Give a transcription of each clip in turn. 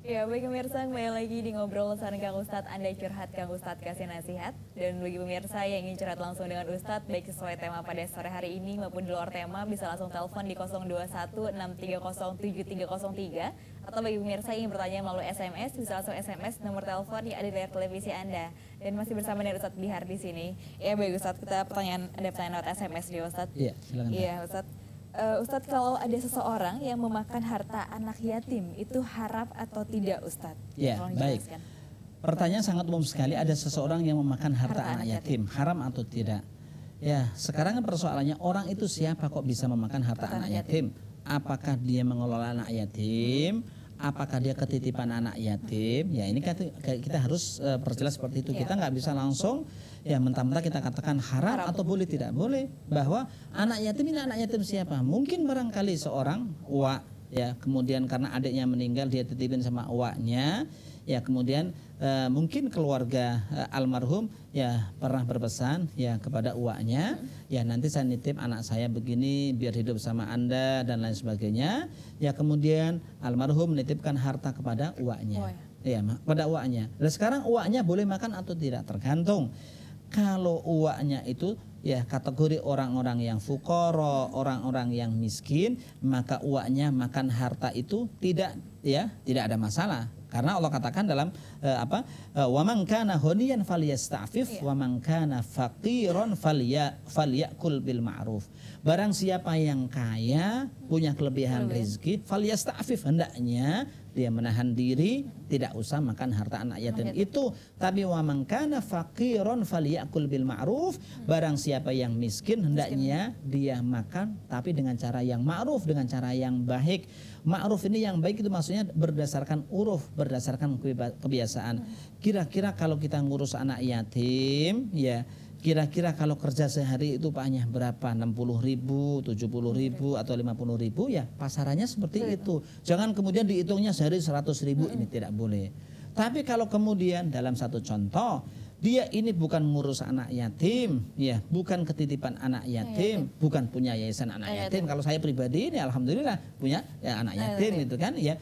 Ya, baik pemirsa, kembali lagi di Ngobrol Sama Kang Ustadz. Anda curhat, Kang Ustadz kasih nasihat. Dan bagi pemirsa yang ingin curhat langsung dengan Ustadz, baik sesuai tema pada sore hari ini maupun di luar tema, bisa langsung telepon di 021-630-7303. Atau bagi pemirsa yang ingin bertanya melalui SMS, bisa langsung SMS nomor telepon yang ada di layar televisi Anda. Dan masih bersama dengan Ustadz Bihar di sini. Ya, baik Ustadz, ada pertanyaan lewat SMS di Ustadz. Iya, silakan. Iya, Ustadz. Ustadz, kalau ada seseorang yang memakan harta anak yatim, itu haram atau tidak, Ustadz? Ya, baik. Pertanyaan sangat umum sekali, ada seseorang yang memakan harta anak yatim, haram atau tidak? Ya, sekarang persoalannya orang itu siapa kok bisa memakan harta anak yatim? Apakah dia mengelola anak yatim? Apakah dia ketitipan anak yatim? Ya, ini kita harus perjelas seperti itu. Kita nggak bisa langsung ya mentah-mentah kita katakan haram atau boleh tidak boleh, bahwa anak yatim ini anak yatim siapa? Mungkin barangkali seorang uwa, ya, kemudian karena adiknya meninggal dia titipin sama uwanya, ya, kemudian mungkin keluarga almarhum ya pernah berpesan ya kepada uwanya, ya nanti saya nitip anak saya begini biar hidup sama Anda dan lain sebagainya, ya, kemudian almarhum menitipkan harta kepada uwanya, ya, kepada uwanya. Dan sekarang uwanya boleh makan atau tidak, tergantung. Kalau uwanya itu ya kategori orang-orang yang fukoro, orang-orang yang miskin, maka uwanya makan harta itu tidak ada masalah. Karena Allah katakan dalam wa man kana ghaniyan falyasta'fif wa man kana faqiran falyakul bil ma'ruf. Barang siapa yang kaya, punya kelebihan rezeki, falyasta'fif, hendaknya dia menahan diri, tidak usah makan harta anak yatim itu. Tapi wa man kana faqiran falyakul bil ma'ruf, barang siapa yang miskin, hendaknya dia makan tapi dengan cara yang ma'ruf, dengan cara yang baik. Ma'ruf ini yang baik itu maksudnya berdasarkan uruf, berdasarkan kebiasaan. Kira-kira kalau kita ngurus anak yatim, ya, kira-kira kalau kerja sehari itu upahnya berapa? 60.000, 70.000 atau 50.000, ya pasarannya seperti itu. Jangan kemudian dihitungnya sehari 100.000, ini tidak boleh. Tapi kalau kemudian dalam satu contoh, dia ini bukan ngurus anak yatim, ya, bukan ketitipan anak yatim, bukan punya yayasan anak yatim. Kalau saya pribadi ini alhamdulillah punya ya, anak yatim gitu kan, ya.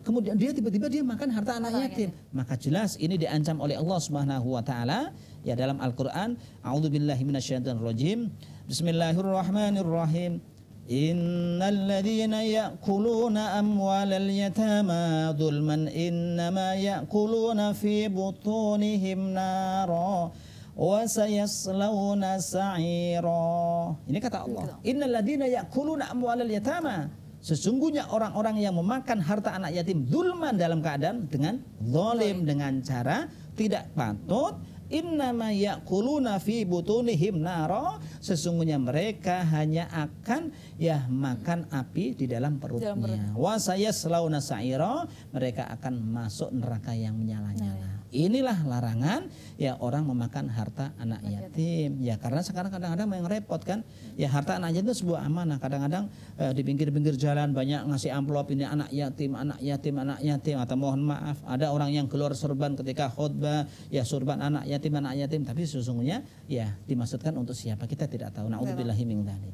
Kemudian dia tiba-tiba dia makan harta anak yatim, maka jelas ini diancam oleh Allah Subhanahu wa taala ya dalam Al-Qur'an. A'udzubillahi minasyaitonirrajim. Bismillahirrahmanirrahim. Innal ladzina ya'kuluna amwalal yatama dzulman innama ya'kuluna fi butunihim nara wa sayaslawna sa'ira. Ini kata Allah. Innal ladzina ya'kuluna amwalal yatama, sesungguhnya orang-orang yang memakan harta anak yatim dzulman, dalam keadaan dengan zalim, dengan cara tidak patut. Innama ya'kuluna fi butunihim nara, sesungguhnya mereka hanya akan ya makan api di dalam perutnya. Wa sayaslawna sa'ira, mereka akan masuk neraka yang menyala-nyala. Inilah larangan ya orang memakan harta anak yatim. Ya karena sekarang kadang-kadang yang repot kan, ya harta anak yatim itu sebuah amanah. Kadang-kadang di pinggir-pinggir jalan banyak ngasih amplop, ini anak yatim, anak yatim, anak yatim. Atau mohon maaf, ada orang yang keluar sorban ketika khutbah, ya sorban anak yatim, tapi sesungguhnya ya dimaksudkan untuk siapa kita tidak tahu. Na'udzubillahi min dzalik.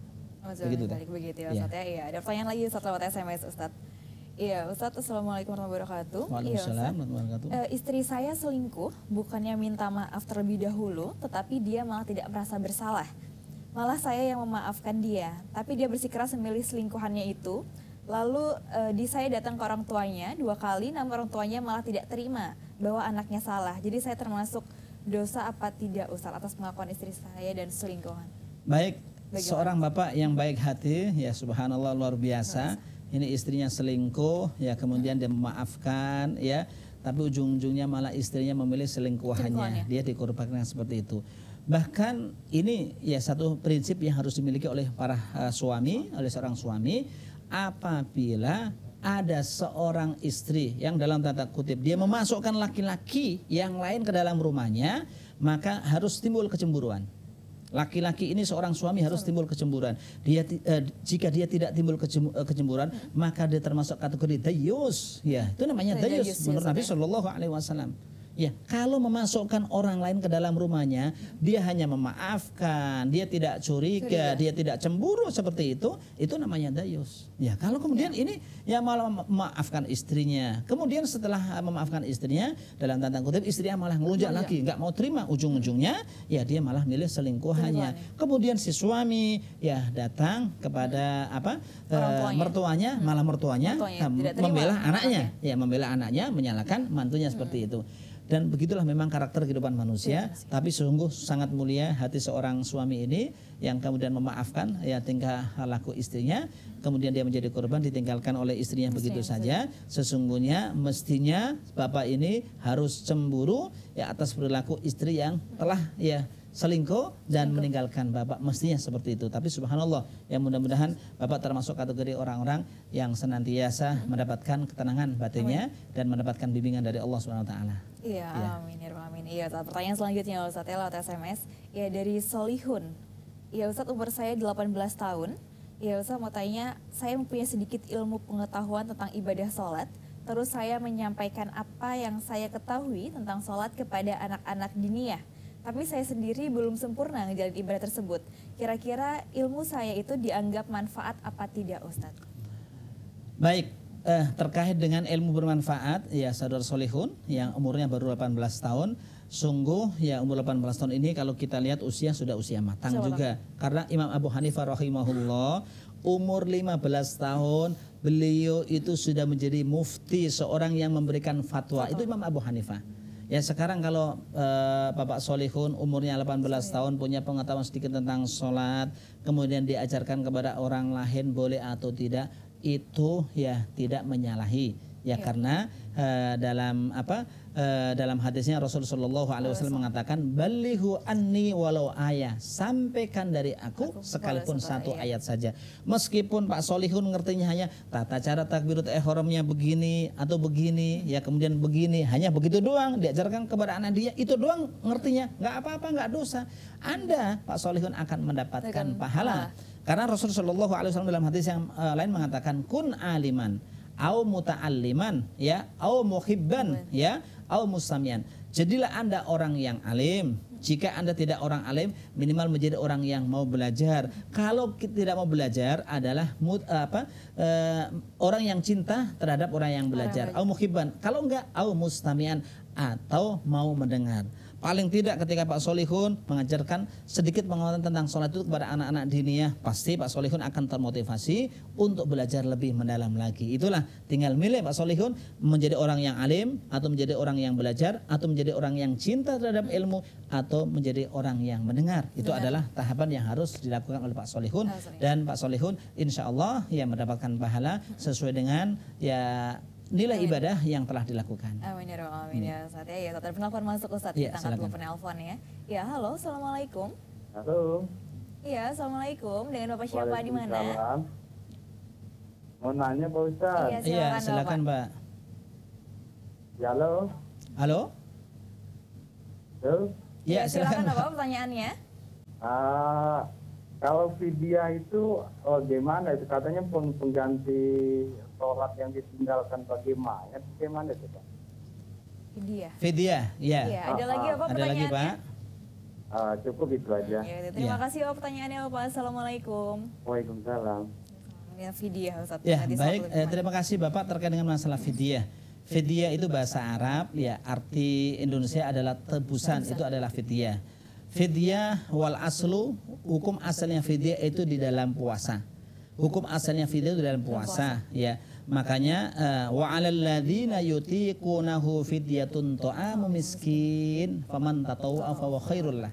Begitu ya Ustaz ya. Iya, ada pertanyaan lagi Ustaz lewat SMS Ustaz. Iya, Ustaz, Assalamualaikum warahmatullahi wabarakatuh. Waalaikumsalam warahmatullahi wabarakatuh. Istri saya selingkuh, bukannya minta maaf terlebih dahulu, tetapi dia malah tidak merasa bersalah. Malah saya yang memaafkan dia, tapi dia bersikeras memilih selingkuhannya itu. Lalu saya datang ke orang tuanya 2 kali, namun orang tuanya malah tidak terima bahwa anaknya salah. Jadi saya termasuk dosa apa tidak Ustaz atas pengakuan istri saya dan selingkuhan? Baik, seorang bapak yang baik hati, ya subhanallah, luar biasa. Ini istrinya selingkuh, ya kemudian dia memaafkan, ya, tapi ujung-ujungnya malah istrinya memilih selingkuhannya. Dia dikorbankan seperti itu. Bahkan ini ya satu prinsip yang harus dimiliki oleh para suami, oleh seorang suami, apabila ada seorang istri yang dalam tanda kutip dia memasukkan laki-laki yang lain ke dalam rumahnya, maka harus timbul kecemburuan. Laki-laki ini seorang suami harus timbul kecemburuan. Jika dia tidak timbul kecemburuan, maka dia termasuk kategori dayus. Ya, itu namanya dayus menurut Nabi Shallallahu Alaihi Wasallam. Ya, kalau memasukkan orang lain ke dalam rumahnya, dia hanya memaafkan, dia tidak curiga, dia tidak cemburu seperti itu namanya dayus. Ya, kalau kemudian ini ya malah memaafkan istrinya. Kemudian setelah memaafkan istrinya, dalam tanda kutip istrinya malah ngelunjak lagi, nggak mau terima, ujung-ujungnya ya dia malah milih selingkuhannya. Kemudian si suami ya datang kepada mertuanya, malah mertuanya membela anaknya, ya membela anaknya, menyalahkan mantunya seperti itu. Dan begitulah memang karakter kehidupan manusia. Tapi sungguh sangat mulia hati seorang suami ini yang kemudian memaafkan ya tingkah laku istrinya, kemudian dia menjadi korban ditinggalkan oleh istrinya begitu saja. Sesungguhnya mestinya bapak ini harus cemburu ya atas perilaku istri yang telah ya selingkuh dan meninggalkan bapak, mestinya seperti itu. Tapi subhanallah ya mudah-mudahan bapak termasuk kategori orang-orang yang senantiasa mendapatkan ketenangan batinnya dan mendapatkan bimbingan dari Allah Subhanahu wa taala. Iya, amin ya rabbal alamin. Iya, pertanyaan selanjutnya Ustaz ya lewat SMS ya dari Solihun. Ya Ustaz, umur saya 18 tahun. Ya Ustaz, mau tanya, saya mempunyai sedikit ilmu pengetahuan tentang ibadah sholat. Terus saya menyampaikan apa yang saya ketahui tentang sholat kepada anak-anak diniyah. Tapi saya sendiri belum sempurna ngejalanin ibadah tersebut. Kira-kira ilmu saya itu dianggap manfaat apa tidak Ustadz? Baik, terkait dengan ilmu bermanfaat, ya saudara solihun yang umurnya baru 18 tahun. Sungguh ya umur 18 tahun ini kalau kita lihat usia sudah usia matang juga. Karena Imam Abu Hanifah rahimahullah umur 15 tahun beliau itu sudah menjadi mufti, seorang yang memberikan fatwa. Itu Imam Abu Hanifah. Ya sekarang kalau Bapak Solihun umurnya 18 tahun punya pengetahuan sedikit tentang sholat, kemudian diajarkan kepada orang lain boleh atau tidak, itu ya tidak menyalahi. Ya karena dalam hadisnya Rasulullah SAW mengatakan balighu anni walau ayah, sampaikan dari aku sekalipun satu ayat saja. Meskipun Pak Solihun ngertinya hanya tata cara takbiratul ihramnya begini atau begini, ya kemudian begini, hanya begitu doang diajarkan kepada anak dia, itu doang ngertinya, nggak apa-apa, nggak dosa. Anda Pak Solihun akan mendapatkan pahala. Karena Rasulullah SAW dalam hadis yang lain mengatakan kun aliman au muta'alliman ya au muhibban ya au mustamian. Jadilah Anda orang yang alim. Jika Anda tidak orang alim, minimal menjadi orang yang mau belajar. Kalau tidak mau belajar adalah orang yang cinta terhadap orang yang belajar. Au muhibban. Kalau enggak au mustamian, atau mau mendengar. Paling tidak ketika Pak Solihun mengajarkan sedikit pengetahuan tentang sholat itu kepada anak-anak diniyah, pasti Pak Solihun akan termotivasi untuk belajar lebih mendalam lagi. Itulah tinggal milih Pak Solihun menjadi orang yang alim, atau menjadi orang yang belajar, atau menjadi orang yang cinta terhadap ilmu, atau menjadi orang yang mendengar. Itu adalah tahapan yang harus dilakukan oleh Pak Solihun. Dan Pak Solihun insya Allah ya mendapatkan pahala sesuai dengan ya nilai ibadah yang telah dilakukan. Amin ya rabbal alamin ya Ustaz ya. Ya, Ustaz, penelpon masuk Ustaz, kita angkat dulu penelpon ya. Ya, halo, assalamualaikum. Halo. Iya, assalamualaikum. Dengan Bapak siapa di mana? Mau nanya Pak Ustaz. Iya, silakan Pak. Ya, halo. Halo? Halo. Ya, silakan Bapak pertanyaannya. Kalau fidyah itu gimana itu? Katanya pengganti sholat yang ditinggalkan bagi mayat, bagaimana itu Pak? Fidyah, ya. Iya, ada lagi apa pertanyaannya? Ada lagi Pak? Cukup itu aja. Ya, terima kasih Bapak pertanyaannya Bapak. Assalamualaikum. Waalaikumsalam. Ya, fidyah Ustaz. Ya, baik. Terima kasih Bapak terkait dengan masalah fidyah. Fidyah itu bahasa Arab, ya arti Indonesia adalah tebusan, itu adalah fidyah. Fidyah wal aslu, hukum asalnya fidyah itu di dalam puasa. Hukum asalnya fidyah itu dalam puasa, ya. Makanya wa 'alal ladzina yutiqunahu fidyatun ta'amu miskin faman tatawwa fa khairul lah.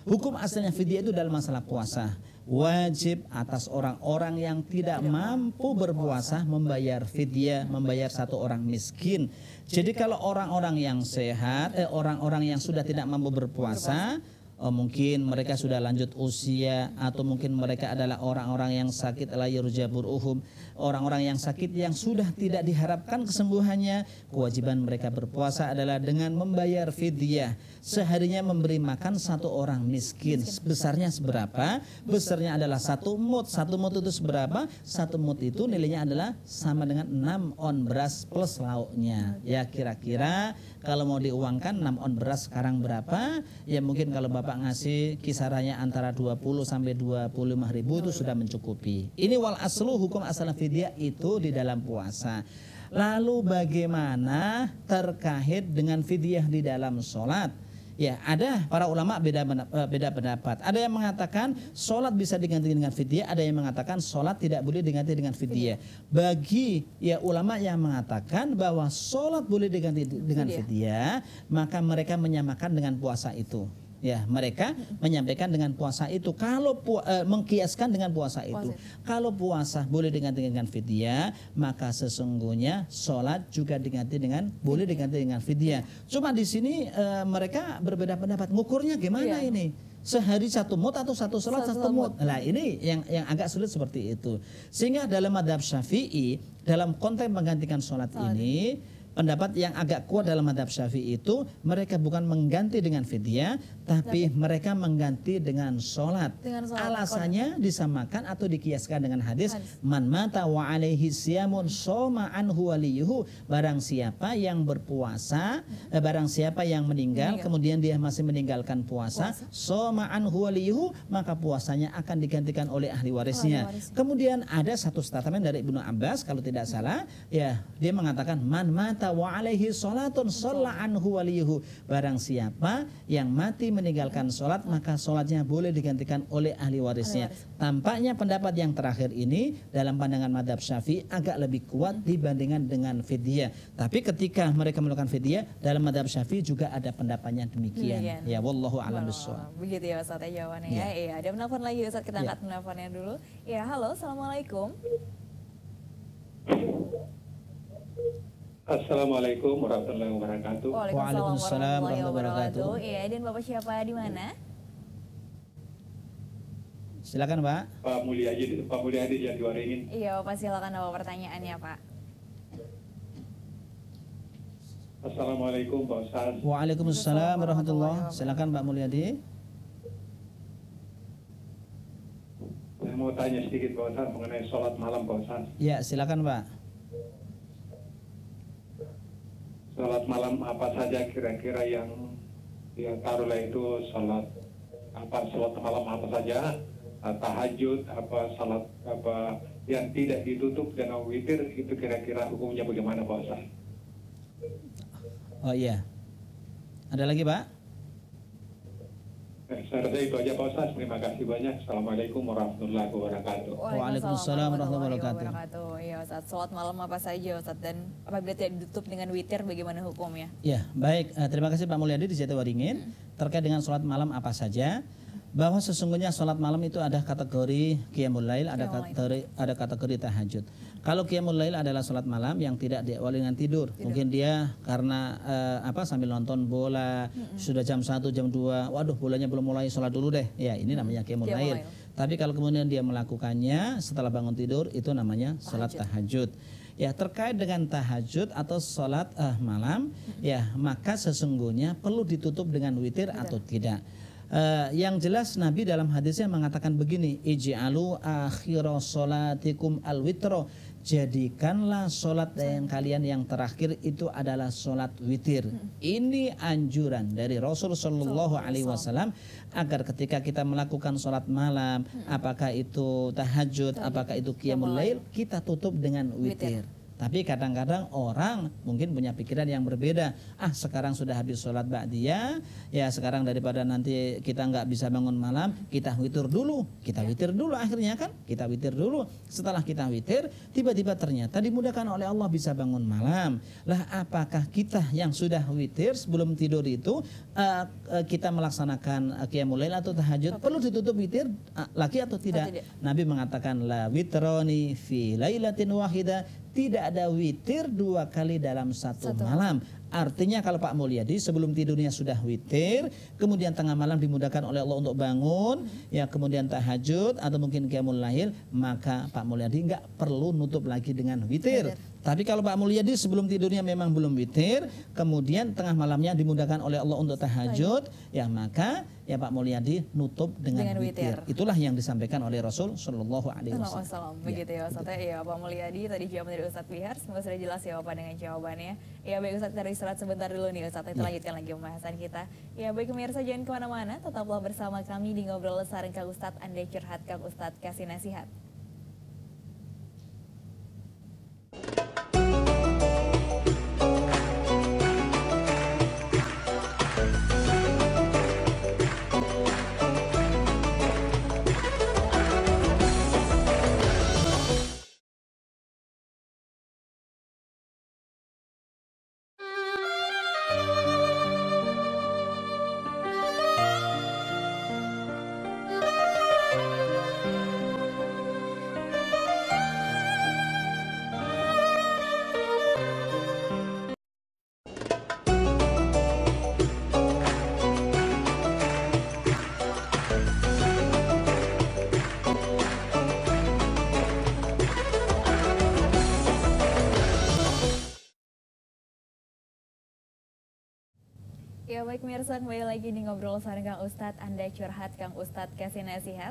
Hukum asalnya fidyah itu dalam masalah puasa. Wajib atas orang-orang yang tidak mampu berpuasa membayar fidyah, membayar satu orang miskin. Jadi kalau orang-orang yang sehat, orang-orang yang sudah tidak mampu berpuasa, mungkin mereka sudah lanjut usia, atau mungkin mereka adalah orang-orang yang sakit la yurja bur'uhum, orang-orang yang sakit yang sudah tidak diharapkan kesembuhannya, kewajiban mereka berpuasa adalah dengan membayar fidyah, seharinya memberi makan satu orang miskin. Besarnya seberapa? Besarnya adalah 1 mud. 1 mud itu seberapa? 1 mud itu nilainya adalah sama dengan 6 on beras plus lauknya. Ya kira-kira kalau mau diuangkan 6 on beras sekarang berapa? Ya mungkin kalau Bapak ngasih kisarannya antara 20 sampai 25 ribu itu sudah mencukupi. Ini wal aslu, hukum asal fidyah itu di dalam puasa. Lalu bagaimana terkait dengan fidyah di dalam sholat? Ya, ada para ulama beda pendapat. Ada yang mengatakan sholat bisa diganti dengan fidyah, ada yang mengatakan sholat tidak boleh diganti dengan fidyah. Bagi ya ulama yang mengatakan bahwa sholat boleh diganti dengan fidyah, maka mereka menyamakan dengan puasa itu. Ya, mereka menyampaikan dengan puasa itu. Kalau mengkiaskan dengan puasa itu. Kalau puasa boleh diganti dengan fidyah, maka sesungguhnya sholat juga diganti dengan boleh diganti dengan fidyah. Cuma di sini mereka berbeda pendapat. Ngukurnya gimana ini? Sehari 1 mud atau satu sholat 1 mud? Nah ini yang agak sulit seperti itu. Sehingga dalam madhab Syafi'i, dalam konteks menggantikan sholat ini, pendapat yang agak kuat dalam madhab Syafi'i itu mereka bukan mengganti dengan fidyah, tapi mereka mengganti dengan sholat. Alasannya disamakan atau dikiaskan dengan hadis man mata wa alaihi siyamun shoma anhu waliyuhu, barang siapa yang berpuasa, barang siapa yang meninggal kemudian dia masih meninggalkan puasa, shoma anhu waliyuhu, maka puasanya akan digantikan oleh ahli warisnya. Kemudian ada satu statement dari Ibnu Abbas kalau tidak salah, ya dia mengatakan man mata wa alaihi sholatun sholla anhu waliyuhu, barang siapa yang mati meninggalkan sholat maka sholatnya boleh digantikan oleh ahli warisnya. Tampaknya pendapat yang terakhir ini dalam pandangan madhab Syafi'i agak lebih kuat dibandingkan dengan fidyah. Tapi ketika mereka melakukan fidyah, dalam madhab Syafi'i juga ada pendapatnya demikian. Ya wallahu a'lam bishawab. Begitu ya Ustaz ya jawabannya ya. Iya, ada penelpon lagi Ustaz, kita angkat penelponnya dulu. Ya, halo, assalamualaikum. Assalamualaikum warahmatullahi wabarakatuh. Waalaikumsalam warahmatullahi wabarakatuh. Iya, dan Bapak siapa di mana? Silakan Pak. Pak Mulyadi yang Waringin. Iya, Bapak silakan apa pertanyaannya, Pak. Assalamualaikum Pak Ustaz. Waalaikumsalam warahmatullahi wabarakatuh. Silakan Pak Mulyadi. Saya mau tanya sedikit Pak Ustaz mengenai sholat malam Pak Ustaz. Ya, silakan Pak. Sholat malam apa saja kira-kira yang ya taruhlah itu sholat malam apa saja, tahajud apa, sholat apa yang tidak ditutup dengan witir, itu kira-kira hukumnya bagaimana Pak Ustaz? Oh iya. Ada lagi Pak? Saya rasa itu aja Pak Ustaz. Terima kasih banyak. Assalamualaikum warahmatullahi wabarakatuh. Waalaikumsalam warahmatullahi wabarakatuh. Iya Ustaz, sholat malam apa saja Ustaz, dan apabila tidak ditutup dengan witir bagaimana hukumnya? Ya, baik. Terima kasih Pak Mulyadi di Jatiwaringin. Terkait dengan sholat malam apa saja, bahwa sesungguhnya sholat malam itu ada kategori qiyamul lail, ada kategori tahajud. Kalau qiyamul lail adalah sholat malam yang tidak diawali dengan tidur. Mungkin dia karena sambil nonton bola, sudah jam 1, jam 2, waduh bolanya belum mulai, sholat dulu deh. Ya, ini namanya qiyamul lail. Tapi kalau kemudian dia melakukannya setelah bangun tidur, itu namanya sholat tahajud. Ya, terkait dengan tahajud atau sholat malam, ya maka sesungguhnya perlu ditutup dengan witir atau tidak. Yang jelas Nabi dalam hadisnya mengatakan begini, ij'alu akhira sholatikum al-witro, jadikanlah sholat yang kalian yang terakhir itu adalah sholat witir. Ini anjuran dari Rasul Shallallahu Alaihi Wasallam agar ketika kita melakukan sholat malam, apakah itu tahajud, apakah itu qiyamul lail, kita tutup dengan witir. Tapi kadang-kadang orang mungkin punya pikiran yang berbeda. Sekarang sudah habis sholat ba'diyah, ya sekarang daripada nanti kita nggak bisa bangun malam, kita witir dulu. Kita witir dulu akhirnya kan? Kita witir dulu. Setelah kita witir, tiba-tiba ternyata dimudahkan oleh Allah bisa bangun malam. Lah apakah kita yang sudah witir sebelum tidur itu kita melaksanakan qiyamul lail atau tahajud, perlu ditutup witir lagi atau tidak? Nabi mengatakan la witroni fi lailatin wahidah, tidak ada witir 2 kali dalam satu malam. Artinya kalau Pak Mulyadi sebelum tidurnya sudah witir, kemudian tengah malam dimudahkan oleh Allah untuk bangun, ya kemudian tahajud atau mungkin qiyamul lail, maka Pak Mulyadi nggak perlu nutup lagi dengan witir. Tapi kalau Pak Mulyadi sebelum tidurnya memang belum witir, kemudian tengah malamnya dimudahkan oleh Allah untuk tahajud, ya maka ya Pak Mulyadi nutup dengan witir. Itulah yang disampaikan oleh Rasul Shallallahu Alaihi Wasallam. Begitu ya Ustaz. Ya Pak Mulyadi tadi jawaban dari Ustaz Bihar, semoga sudah jelas ya Bapak dengan jawabannya. Ya baik Ustaz, dari istirahat sebentar dulu nih Ustaz, kita lanjutkan lagi pembahasan kita. Ya baik pemirsa, jangan kemana-mana, tetaplah bersama kami di Ngobrol Sareng Kang Ustadz. Anda curhat, Kang Ustadz kasih nasihat. Ya baik pemirsa, kembali lagi di Ngobrol Sareng Kang Ustadz. Anda curhat, Kang Ustadz kasih nasihat.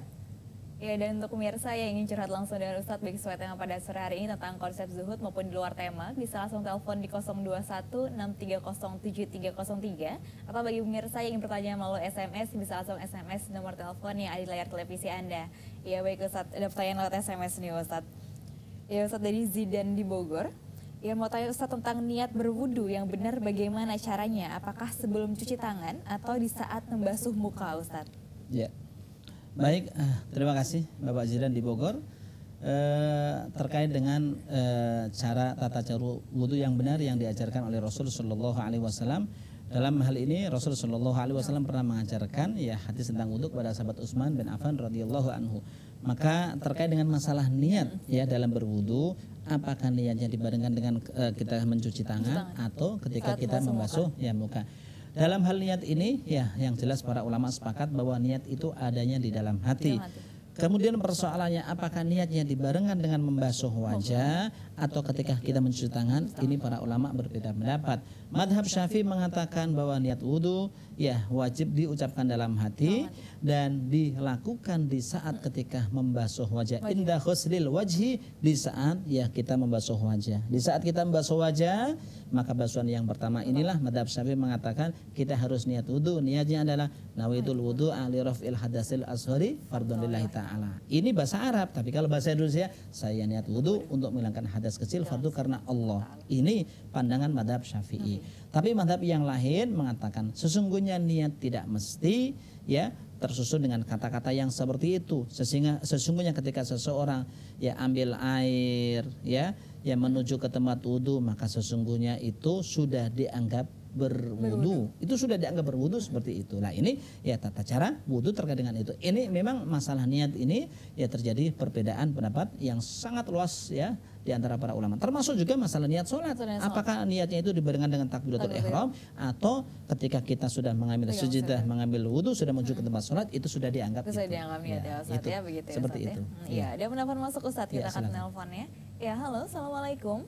Ya, dan untuk pemirsa yang ingin curhat langsung dengan Ustadz baik sesuai tema pada sore hari ini tentang konsep zuhud maupun di luar tema, bisa langsung telepon di 021-630-7303. Atau bagi pemirsa yang ingin bertanya melalui SMS, bisa langsung SMS nomor telepon yang ada di layar televisi Anda. Ya baik Ustadz, ada pertanyaan lewat SMS nih Ustadz. Ya Ustadz, dari Zidan di Bogor. Ya mau tanya Ustadz tentang niat berwudu yang benar bagaimana caranya? Apakah sebelum cuci tangan atau di saat membasuh muka Ustadz? Ya, baik, terima kasih Bapak Zidan di Bogor. Terkait dengan cara tata cara wudu yang benar yang diajarkan oleh Rasul Shallallahu Alaihi Wasallam. Dalam hal ini Rasul Shallallahu Alaihi Wasallam pernah mengajarkan ya hadis tentang wudu kepada sahabat Utsman bin Affan radhiyallahu anhu. Maka terkait dengan masalah niat ya dalam berwudu, apakah niatnya dibarengkan dengan kita mencuci tangan atau ketika kita membasuh ya muka. Dalam hal niat ini ya yang jelas para ulama sepakat bahwa niat itu adanya di dalam hati. Kemudian persoalannya apakah niatnya dibarengkan dengan membasuh wajah atau ketika kita mencuci tangan, ini para ulama berbeda pendapat. Madhab Syafi'i mengatakan bahwa niat wudu ya wajib diucapkan dalam hati dan dilakukan di saat ketika membasuh wajah. Indah ghuslil wajhi, di saat ya kita membasuh wajah. Di saat kita membasuh wajah, maka basuhan yang pertama inilah madhab Syafi'i mengatakan kita harus niat wudu. Niatnya adalah nawaitul wudu li raf'il hadasil ashari fardhun lillahi ta'ala. Ini bahasa Arab, tapi kalau bahasa Indonesia saya niat wudu untuk menghilangkan hadas kecil fardu karena Allah. Ini pandangan madhab Syafi'i. Tapi madhab yang lain mengatakan sesungguhnya niat tidak mesti ya tersusun dengan kata-kata yang seperti itu. Sesungguhnya ketika seseorang ya ambil air ya menuju ke tempat wudu, maka sesungguhnya itu sudah dianggap berwudu. Itu sudah dianggap berwudu seperti itu. Nah ini ya tata cara wudu terkait dengan itu. Ini memang masalah niat ini ya terjadi perbedaan pendapat yang sangat luas ya di antara para ulama. Termasuk juga masalah niat sholat. Apakah niatnya itu dibarengkan dengan takbiratul ihram atau ketika kita sudah mengambil sujudah, mengambil wudu, sudah menuju ke tempat sholat, itu sudah dianggap itu. Sudah dianggap niat ya Ustaz ya, begitu ya. Seperti itu. Iya, ada penelpon masuk Ustaz, kita akan nelponnya. Ya, halo, assalamualaikum.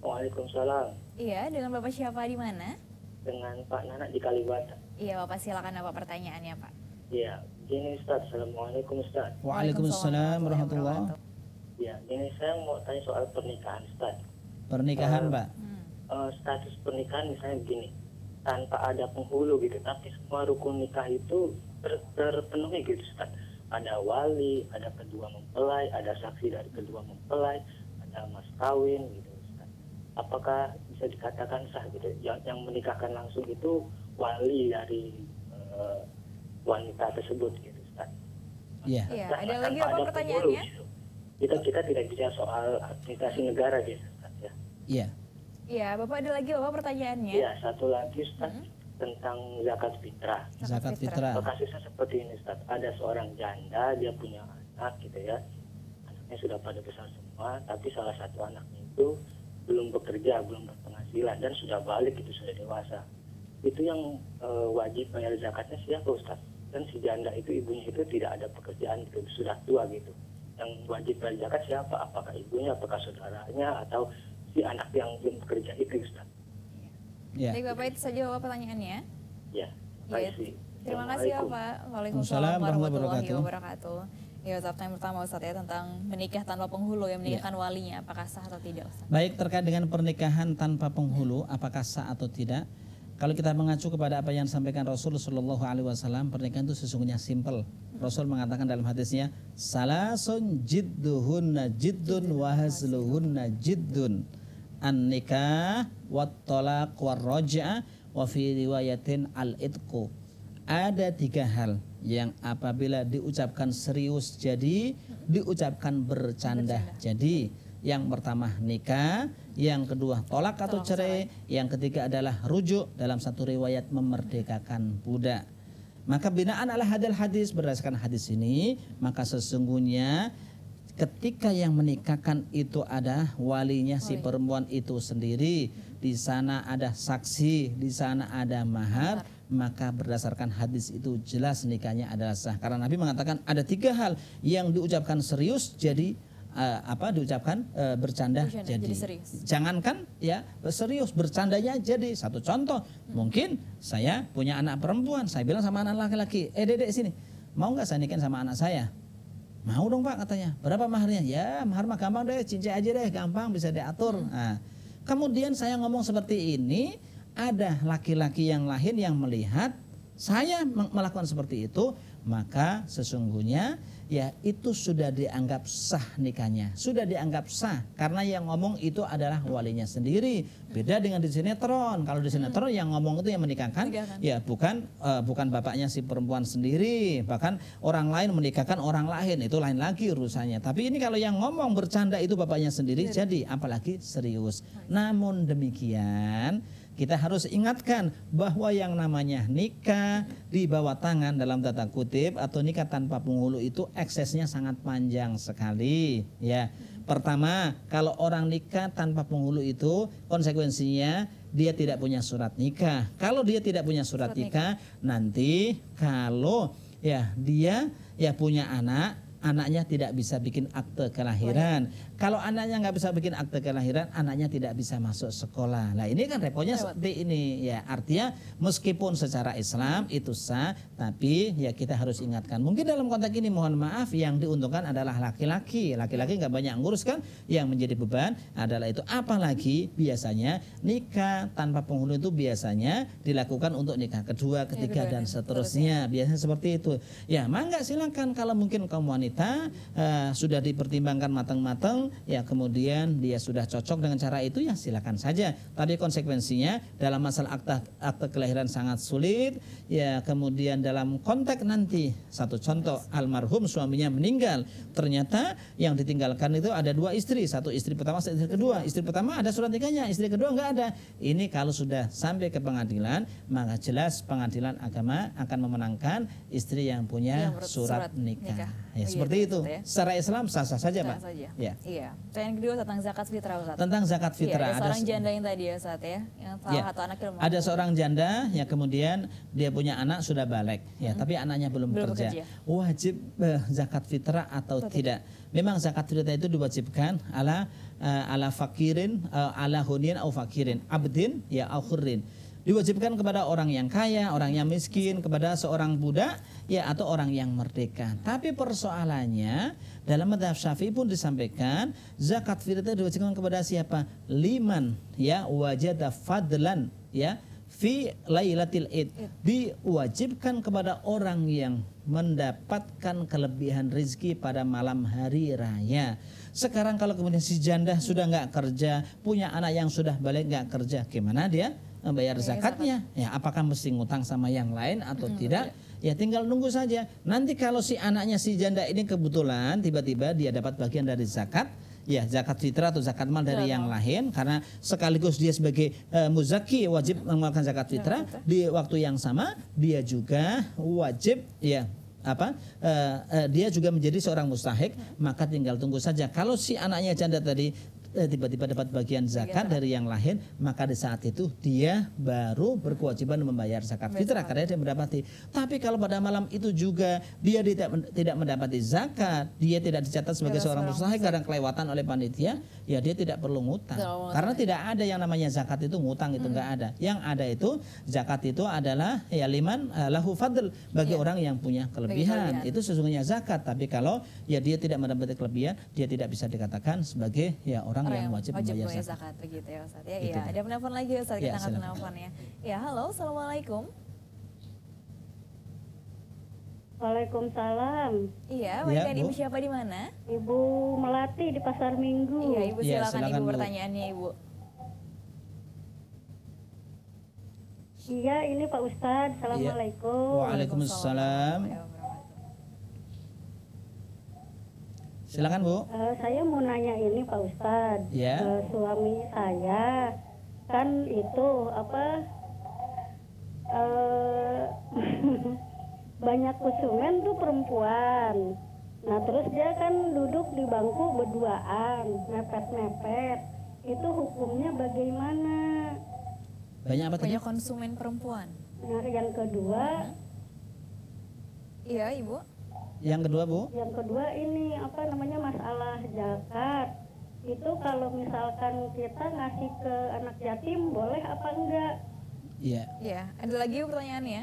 Waalaikumsalam. Iya, dengan Bapak siapa di mana? Dengan Pak Nana di Kalibata. Iya, Bapak silakan apa pertanyaannya, Pak? Iya, gini Ustaz. Assalamualaikum Ustaz. Waalaikumsalam warahmatullahi wabarakatuh. Ya, gini saya mau tanya soal pernikahan Ustaz. Pernikahan, Pak? Status pernikahan misalnya begini, tanpa ada penghulu gitu, tapi semua rukun nikah itu terpenuhi gitu Ustaz. Ada wali, ada kedua mempelai, ada saksi dari kedua mempelai, ada mas kawin gitu. Apakah bisa dikatakan sah gitu? Yang menikahkan langsung itu wali dari wanita tersebut gitu, Ustaz. Iya. Iya. Ada lagi apa pertanyaannya? Gitu. Kita tidak bicara soal administrasi negara gitu, Ustaz ya. Iya. Iya, Bapak ada lagi Bapak pertanyaannya? Iya, satu lagi Ustaz tentang zakat fitrah. Zakat fitrah. Kasusnya seperti ini Ustaz. Ada seorang janda, dia punya anak gitu ya. Anaknya sudah pada besar semua, tapi salah satu anaknya itu belum bekerja, belum berpenghasilan dan sudah balik itu sudah dewasa. Itu yang wajib bayar zakatnya siapa Ustaz? Dan si janda itu ibunya itu tidak ada pekerjaan gitu, sudah tua gitu. Yang wajib bayar zakat siapa? Apakah ibunya, apakah saudaranya, atau si anak yang belum bekerja itu Ustaz? Ya. Baik Bapak, itu saja Bapak pertanyaannya. Ya, Ya, baik. terima kasih ya Pak. Waalaikumsalam warahmatullahi wabarakatuh. Ya Ustaz, yang pertama Ustaz ya tentang menikah tanpa penghulu, yang menikahkan walinya, apakah sah atau tidak Ustaz? Baik, terkait dengan pernikahan tanpa penghulu, apakah sah atau tidak? Kalau kita mengacu kepada apa yang disampaikan Rasul Shallallahu Alaihi Wasallam, pernikahan itu sesungguhnya simple. Rasul mengatakan dalam hadisnya, salasun jidduhunna jiddun wa hazluhunna jiddun, an nikah wat talaq war raj'ah wa fi riwayatin al itqu. Ada 3 hal yang apabila diucapkan serius jadi, diucapkan bercanda jadi. Yang pertama nikah, yang kedua tolak atau cerai, yang ketiga adalah rujuk, dalam satu riwayat memerdekakan budak. Maka binaan ala hadal hadis, berdasarkan hadis ini, maka sesungguhnya ketika yang menikahkan itu ada walinya si perempuan itu sendiri, di sana ada saksi, di sana ada mahar, maka berdasarkan hadis itu jelas nikahnya adalah sah. Karena Nabi mengatakan ada 3 hal yang diucapkan serius jadi diucapkan bercanda jadi serius. Jangankan ya serius, bercandanya jadi. Satu contoh, mungkin saya punya anak perempuan, saya bilang sama anak laki-laki, dedek sini, mau nggak saya nikahin sama anak saya? Mau dong Pak katanya. Berapa maharnya? Ya mahar mah gampang deh, cincin aja deh, gampang bisa diatur. Nah, kemudian saya ngomong seperti ini, ada laki-laki yang lain yang melihat saya melakukan seperti itu, maka sesungguhnya ya itu sudah dianggap sah nikahnya, sudah dianggap sah karena yang ngomong itu adalah walinya sendiri. Beda dengan di sinetron. Kalau di sinetron yang ngomong itu yang menikahkan ya bukan bapaknya si perempuan sendiri, bahkan orang lain menikahkan orang lain, itu lain lagi urusannya. Tapi ini kalau yang ngomong bercanda itu bapaknya sendiri, jadi apalagi serius. Namun demikian kita harus ingatkan bahwa yang namanya nikah di bawah tangan dalam tanda kutip atau nikah tanpa penghulu itu eksesnya sangat panjang sekali ya. Pertama, kalau orang nikah tanpa penghulu itu konsekuensinya dia tidak punya surat nikah. Kalau dia tidak punya surat nikah, nanti kalau ya dia ya punya anak, anaknya tidak bisa bikin akte kelahiran. Kalau anaknya nggak bisa bikin akte kelahiran, anaknya tidak bisa masuk sekolah. Nah ini kan repotnya seperti ini ya. Artinya meskipun secara Islam itu sah, tapi ya kita harus ingatkan. Mungkin dalam konteks ini mohon maaf yang diuntungkan adalah laki-laki. Laki-laki nggak banyak ngurus kan. Yang menjadi beban adalah itu. Apalagi biasanya nikah tanpa penghulu itu biasanya dilakukan untuk nikah kedua, ketiga dan seterusnya. Biasanya seperti itu. Ya mangga silakan kalau mungkin kaum wanita sudah dipertimbangkan matang-matang, ya kemudian dia sudah cocok dengan cara itu, ya silakan saja. Tapi konsekuensinya dalam masalah akte kelahiran sangat sulit. Ya kemudian dalam konteks nanti, satu contoh, almarhum suaminya meninggal, ternyata yang ditinggalkan itu ada 2 istri, satu istri pertama, satu istri kedua. Istri pertama ada surat nikahnya, istri kedua enggak ada. Ini kalau sudah sampai ke pengadilan, maka jelas pengadilan agama akan memenangkan istri yang punya surat nikah. Ya, seperti itu. Ya. Secara Islam sah-sah saja, Pak. Ya. Iya. Pertanyaan kedua tentang zakat fitrah, Ustaz. Tentang zakat fitrah. Ada seorang janda yang tadi ya, Ustaz ya, yang salah satu anak belum. Ada seorang janda yang kemudian dia punya anak sudah balik, ya, tapi anaknya belum bekerja. Wajib zakat fitrah atau tidak? Memang zakat fitrah itu diwajibkan ala fakirin, ala hunin au fakirin, abdin ya au khurrin. Diwajibkan kepada orang yang kaya, orang yang miskin, kepada seorang budak, ya atau orang yang merdeka. Tapi persoalannya dalam mazhab Syafi'i pun disampaikan zakat fitrah diwajibkan kepada siapa? Liman ya wajada fadlan ya fi lailatul id. Diwajibkan kepada orang yang mendapatkan kelebihan rezeki pada malam hari raya. Sekarang kalau kemudian si janda sudah nggak kerja, punya anak yang sudah balik nggak kerja, gimana dia membayar zakatnya? Ya, apakah mesti ngutang sama yang lain atau tidak? Ya tinggal nunggu saja. Nanti kalau si anaknya si janda ini kebetulan tiba-tiba dia dapat bagian dari zakat, ya zakat fitrah atau zakat mal dari yang lain, karena sekaligus dia sebagai muzaki wajib mengeluarkan zakat fitrah, di waktu yang sama dia juga wajib ya dia juga menjadi seorang mustahik, maka tinggal tunggu saja. Kalau si anaknya janda tadi tiba-tiba dapat bagian zakat dari yang lain, maka di saat itu dia baru berkewajiban membayar zakat fitrah karena dia mendapati. Tapi kalau pada malam itu juga dia tidak mendapati zakat, dia tidak dicatat sebagai seorang mustahik karena kelewatan oleh panitia, ya dia tidak perlu ngutang. Karena tidak ada yang namanya zakat itu ngutang, itu enggak ada. Yang ada itu zakat itu adalah ya liman lahu fadl, bagi orang yang punya kelebihan. Itu sesungguhnya zakat. Tapi kalau ya dia tidak mendapati kelebihan, dia tidak bisa dikatakan sebagai ya orang yang wajib membayar zakat. Begitu ya Ustaz ya. Iya, ada penelpon lagi Ustaz, kita angkat penelpon ya. Ya, halo, assalamualaikum. Waalaikumsalam. Iya, baik, dan Ibu siapa di mana? Ibu Melati di Pasar Minggu. Iya, Ibu silakan Ibu pertanyaannya Ibu. Iya, ini Pak Ustadz. Assalamualaikum. Waalaikumsalam. Silakan Bu. Saya mau nanya ini Pak Ustadz. Suami saya kan itu banyak konsumen tuh perempuan. Nah terus dia kan duduk di bangku berduaan, mepet-mepet. Itu hukumnya bagaimana? Banyak apa tadi? Banyak konsumen perempuan. Nah yang kedua. Iya Ibu. Yang kedua Bu? Yang kedua ini masalah zakat. Itu kalau misalkan kita ngasih ke anak yatim boleh apa enggak? Iya. Iya, ada lagi pertanyaannya?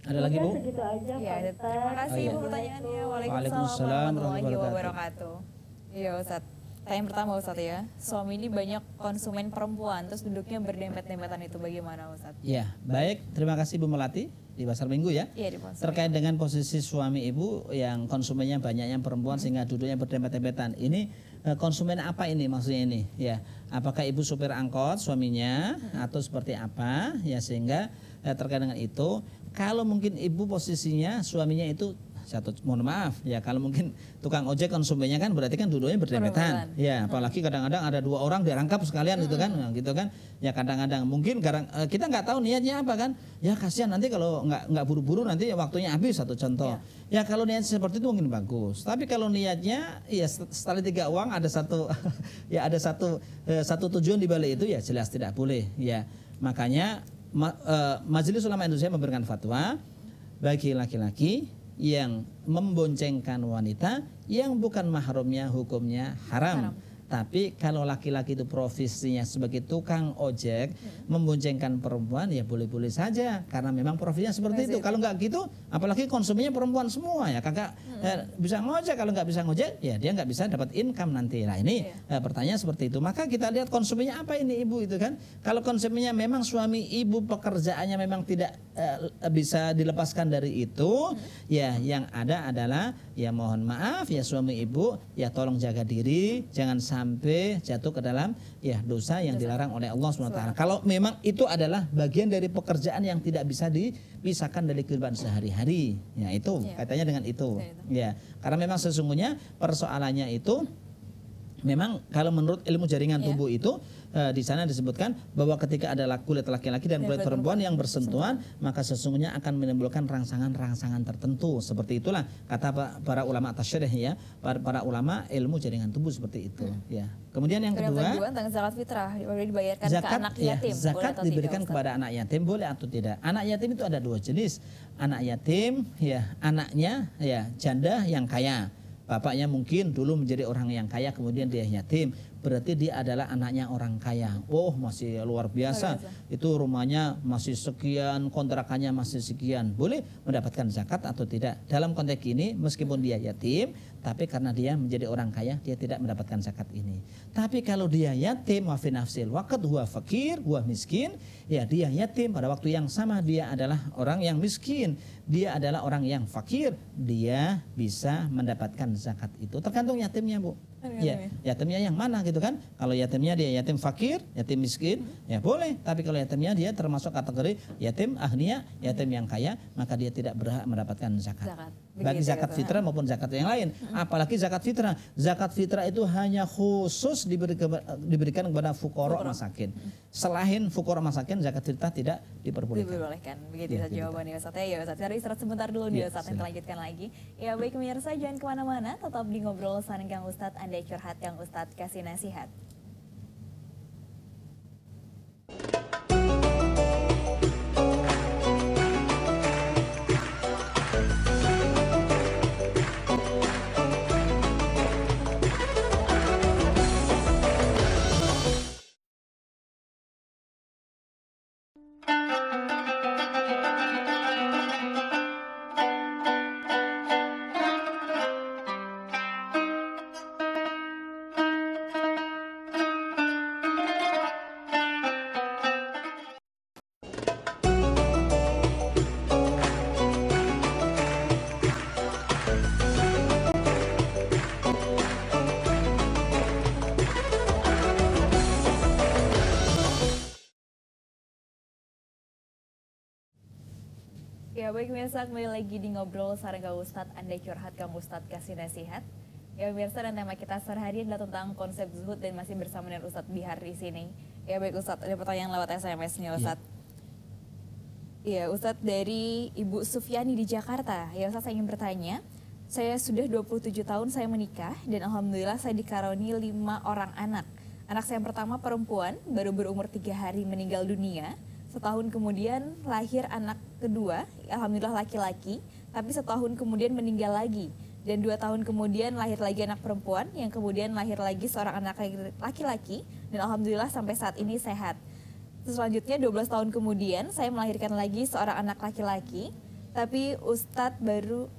Ada lagi Bu? Segitu aja ya, Pak Ustaz. Terima kasih Ibu pertanyaannya. Waalaikumsalam warahmatullahi wabarakatuh. Iya Ustaz. Yang pertama Ustaz ya, suami ini banyak konsumen perempuan, terus duduknya berdempet-dempetan, itu bagaimana Ustaz? Ya, baik. Terima kasih Bu Melati di Pasar Minggu ya. Iya, di Pasar. Terkait dengan posisi suami Ibu yang konsumennya banyak yang perempuan sehingga duduknya berdempet-dempetan. Ini konsumen apa ini maksudnya ini? Ya, apakah Ibu supir angkot suaminya atau seperti apa? Ya, sehingga terkait dengan itu, kalau mungkin Ibu posisinya suaminya itu mohon maaf ya, kalau mungkin tukang ojek konsumennya kan berarti kan duduknya berdempetan ya, apalagi kadang-kadang ada dua orang dirangkap sekalian gitu kan, gitu kan ya. Kadang-kadang mungkin kita nggak tahu niatnya apa kan ya, kasihan nanti kalau nggak buru-buru nanti waktunya habis, satu contoh ya. Kalau niat seperti itu mungkin bagus, tapi kalau niatnya ya setelah tiga uang ada satu ya ada satu tujuan di balik itu, ya jelas tidak boleh ya. Makanya Majelis Ulama Indonesia memberikan fatwa bagi laki-laki yang memboncengkan wanita yang bukan mahramnya hukumnya haram. Tapi kalau laki-laki itu profesinya sebagai tukang ojek memboncengkan perempuan, ya boleh-boleh saja karena memang profesinya seperti itu. Kalau nggak gitu, apalagi konsumennya perempuan semua ya, kakak bisa ngojek. Kalau nggak bisa ngojek, ya dia nggak bisa dapat income nanti. Nah ini pertanyaan seperti itu. Maka kita lihat konsumennya apa ini Ibu itu kan. Kalau konsumennya memang suami Ibu pekerjaannya memang tidak bisa dilepaskan dari itu, ya yang ada adalah ya mohon maaf ya suami Ibu ya tolong jaga diri, jangan sampai jatuh ke dalam ya dosa yang dilarang oleh Allah SWT. Kalau memang itu adalah bagian dari pekerjaan yang tidak bisa dipisahkan dari kehidupan sehari-hari, ya itu katanya dengan itu. Ya, karena memang sesungguhnya persoalannya itu memang kalau menurut ilmu jaringan tubuh itu di sana disebutkan bahwa ketika ada kulit laki-laki dan kulit perempuan yang bersentuhan, maka sesungguhnya akan menimbulkan rangsangan-rangsangan tertentu. Seperti itulah kata para ulama tasyarih ya, para ulama ilmu jaringan tubuh seperti itu ya. Kemudian yang kedua tentang zakat fitrah dibayarkan zakat, ke anak yatim. Ya, zakat diberikan kepada anak yatim boleh atau tidak. Anak yatim itu ada dua jenis. Anak yatim ya anaknya ya janda yang kaya. Bapaknya mungkin dulu menjadi orang yang kaya kemudian dia yatim, berarti dia adalah anaknya orang kaya. Oh masih luar biasa, itu rumahnya masih sekian, kontrakannya masih sekian, boleh mendapatkan zakat atau tidak. Dalam konteks ini meskipun dia yatim, tapi karena dia menjadi orang kaya dia tidak mendapatkan zakat ini. Tapi kalau dia yatim wa fi nafsil waqt huwa fakir huwa miskin, ya dia yatim pada waktu yang sama dia adalah orang yang miskin, dia adalah orang yang fakir, dia bisa mendapatkan zakat itu. Tergantung yatimnya Bu. Ya, yatimnya yang mana gitu kan? Kalau yatimnya dia yatim fakir, yatim miskin, ya boleh. Tapi kalau yatimnya dia termasuk kategori yatim ahniya, yatim yang kaya, maka dia tidak berhak mendapatkan zakat. bagi Begitu, zakat Ustaz. fitrah maupun zakat yang lain. Apalagi zakat fitrah. Zakat fitrah itu hanya khusus diberikan kepada fuqara masakin. Selain fuqara masakin, zakat fitrah tidak diperbolehkan. Diperbolehkan. Begitu Ya, Ustaz gitu. jawabannya Ustaz. Ya Ustaz, cari istirahat sebentar dulu nih Ya, Ustaz, silakan. nanti lanjutkan lagi. Ya baik pemirsa, jangan kemana-mana, tetap di Ngobrol Bareng Kang Ustadz, Anda curhat Kang Ustadz kasih nasihat. Ya baik pemirsa, kembali lagi di Ngobrol Bareng Kang Ustadz, Anda curhat Kang Ustadz kasih nasihat. Ya pemirsa, dan tema kita sore hari adalah tentang konsep zuhud dan masih bersama dengan Ustadz Bihar di sini. Ya baik Ustadz, ada pertanyaan lewat SMS nih Ustadz. Iya Ustadz, dari Ibu Sufiani di Jakarta. Ya Ustadz, saya ingin bertanya, saya sudah 27 tahun saya menikah dan alhamdulillah saya dikaruniai 5 orang anak. Anak saya yang pertama perempuan, baru berumur 3 hari meninggal dunia. Setahun kemudian lahir anak kedua, alhamdulillah laki-laki, tapi setahun kemudian meninggal lagi. Dan 2 tahun kemudian lahir lagi anak perempuan, yang kemudian lahir lagi seorang anak laki-laki, dan alhamdulillah sampai saat ini sehat. Selanjutnya 12 tahun kemudian saya melahirkan lagi seorang anak laki-laki, tapi Ustadz baru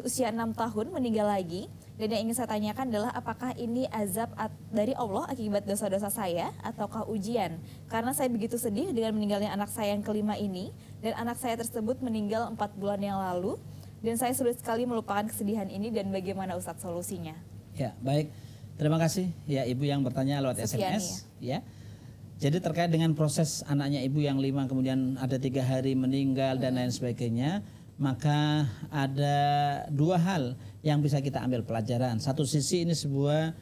usia 6 tahun meninggal lagi. Dan yang ingin saya tanyakan adalah apakah ini azab dari Allah akibat dosa-dosa saya ataukah ujian? Karena saya begitu sedih dengan meninggalnya anak saya yang kelima ini, dan anak saya tersebut meninggal 4 bulan yang lalu, dan saya sulit sekali melupakan kesedihan ini, dan bagaimana Ustadz solusinya? Ya, baik. Terima kasih ya Ibu yang bertanya lewat Sufiani, SMS. Ya. Jadi terkait dengan proses anaknya Ibu yang 5 kemudian ada 3 hari meninggal dan lain sebagainya, maka ada 2 hal yang bisa kita ambil pelajaran. Satu sisi ini sebuah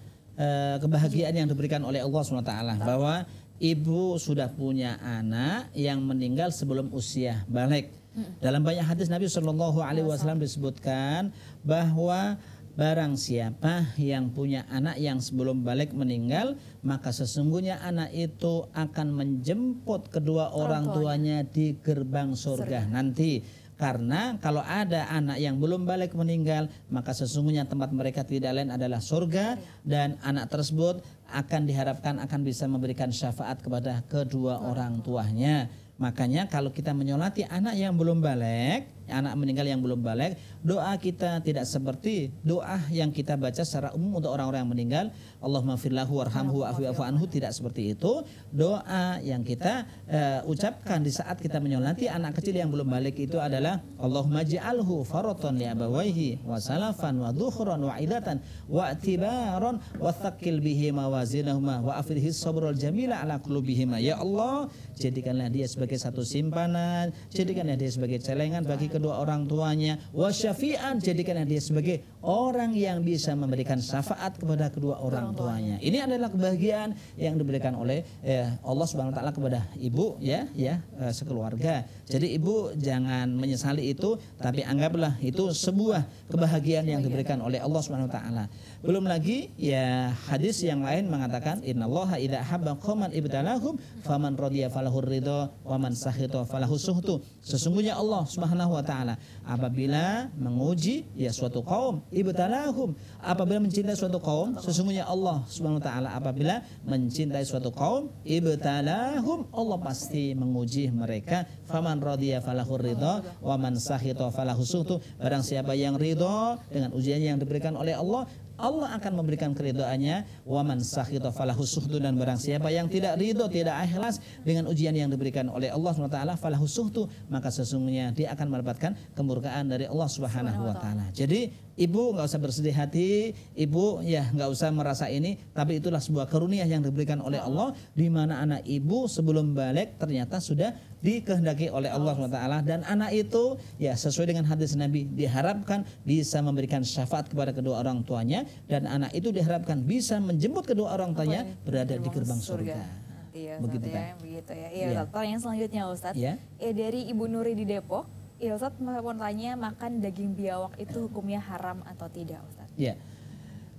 kebahagiaan yang diberikan oleh Allah SWT, bahwa ibu sudah punya anak yang meninggal sebelum usia balik. Dalam banyak hadis Nabi SAW disebutkan bahwa barang siapa yang punya anak yang sebelum balik meninggal, maka sesungguhnya anak itu akan menjemput kedua orang tuanya di gerbang surga nanti. Karena kalau ada anak yang belum balik meninggal, maka sesungguhnya tempat mereka tidak lain adalah surga, dan anak tersebut akan diharapkan akan bisa memberikan syafaat kepada kedua orang tuanya. Makanya kalau kita menyolati anak yang belum balik, anak meninggal yang belum balik, doa kita tidak seperti doa yang kita baca secara umum untuk orang-orang yang meninggal, Allahumma firlahu warhamhu wa'afu anhu, tidak seperti itu. Doa yang kita ucapkan di saat kita menyolati anak kecil yang belum balik itu adalah Allahumma ja'alhu faratan li abawaihi wa salafan wa dhukhran wa idatan wa i'tibaran wa thaqqil bihi mawazinahuma wa afrihis sabrul jamila ala qulubihima. Ya Allah, jadikanlah dia sebagai satu simpanan, jadikanlah dia sebagai celengan bagi kedua orang tuanya, wa syafi'an, jadikanlah dia sebagai orang yang bisa memberikan syafaat kepada kedua orang tuanya. Ini adalah kebahagiaan yang diberikan oleh Allah Subhanahu wa taala kepada ibu sekeluarga. Jadi ibu jangan menyesali itu, tapi anggaplah itu sebuah kebahagiaan yang diberikan oleh Allah Subhanahu wa taala. Belum lagi ya hadis yang lain mengatakan innallaha idza habba qauman ibtalahum faman radiya falahur ridha wa man sakhita falahu suhtu. Sesungguhnya Allah Subhanahu wa taala apabila menguji ya suatu kaum, ibtalahum, apabila mencintai suatu kaum, sesungguhnya Allah Subhanahu wa taala apabila mencintai suatu kaum, ibtalahum, Allah pasti menguji mereka. Faman radiya falahur ridha wa man sakhita falahu suhtu. Barang siapa yang ridha dengan ujian yang diberikan oleh Allah, Allah akan memberikan keridhaannya. Wa man sakhita falahu suhtu, dan barang siapa yang tidak ridho, tidak ikhlas dengan ujian yang diberikan oleh Allah SWT, falahu suhtu, maka sesungguhnya dia akan mendapatkan kemurkaan dari Allah Subhanahu wa taala. Jadi Ibu nggak usah bersedih hati, ibu ya nggak usah merasa ini, tapi itulah sebuah karunia yang diberikan oleh Allah, di mana anak ibu sebelum balik ternyata sudah dikehendaki oleh Allah SWT, dan anak itu ya sesuai dengan hadis Nabi diharapkan bisa memberikan syafaat kepada kedua orang tuanya, dan anak itu diharapkan bisa menjemput kedua orang tuanya berada di gerbang surga. Iya, Begitu Ustadz, kan? ya, begitu ya. Iya, Iya. Ustadz. Pertanyaan selanjutnya Ustadz. Ya. Dari Ibu Nuri di Depok. Iya Ustadz, mau tanya makan daging biawak itu hukumnya haram atau tidak Ustadz? Ya,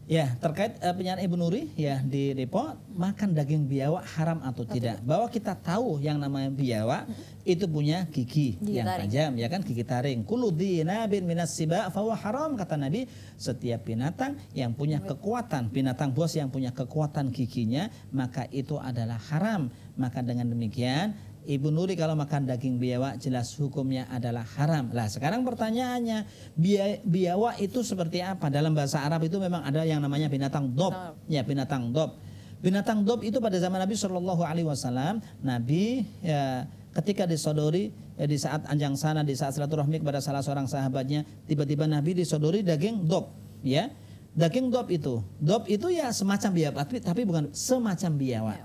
ya terkait penyanyi Ibu Nuri ya di Depok, makan daging biawak haram atau tidak? Bahwa kita tahu yang namanya biawak itu punya gigi yang taring. tajam, ya kan, gigi taring. Kullu dzinabin minas siba fahuwa haram, kata Nabi. Setiap binatang yang punya kekuatan, binatang buas yang punya kekuatan giginya, maka itu adalah haram. Maka dengan demikian Ibu Nuri kalau makan daging biawak jelas hukumnya adalah haram. Lah sekarang pertanyaannya, biawak itu seperti apa? Dalam bahasa Arab itu memang ada yang namanya binatang dob. Ya, binatang dob. Binatang dob itu pada zaman Nabi Shallallahu Alaihi Wasallam, Nabi ya, ketika disodori ya, di saat anjang sana, di saat silaturahmi kepada salah seorang sahabatnya, tiba-tiba Nabi disodori daging dob. Ya, daging dob itu ya semacam biawak, tapi bukan semacam biawak.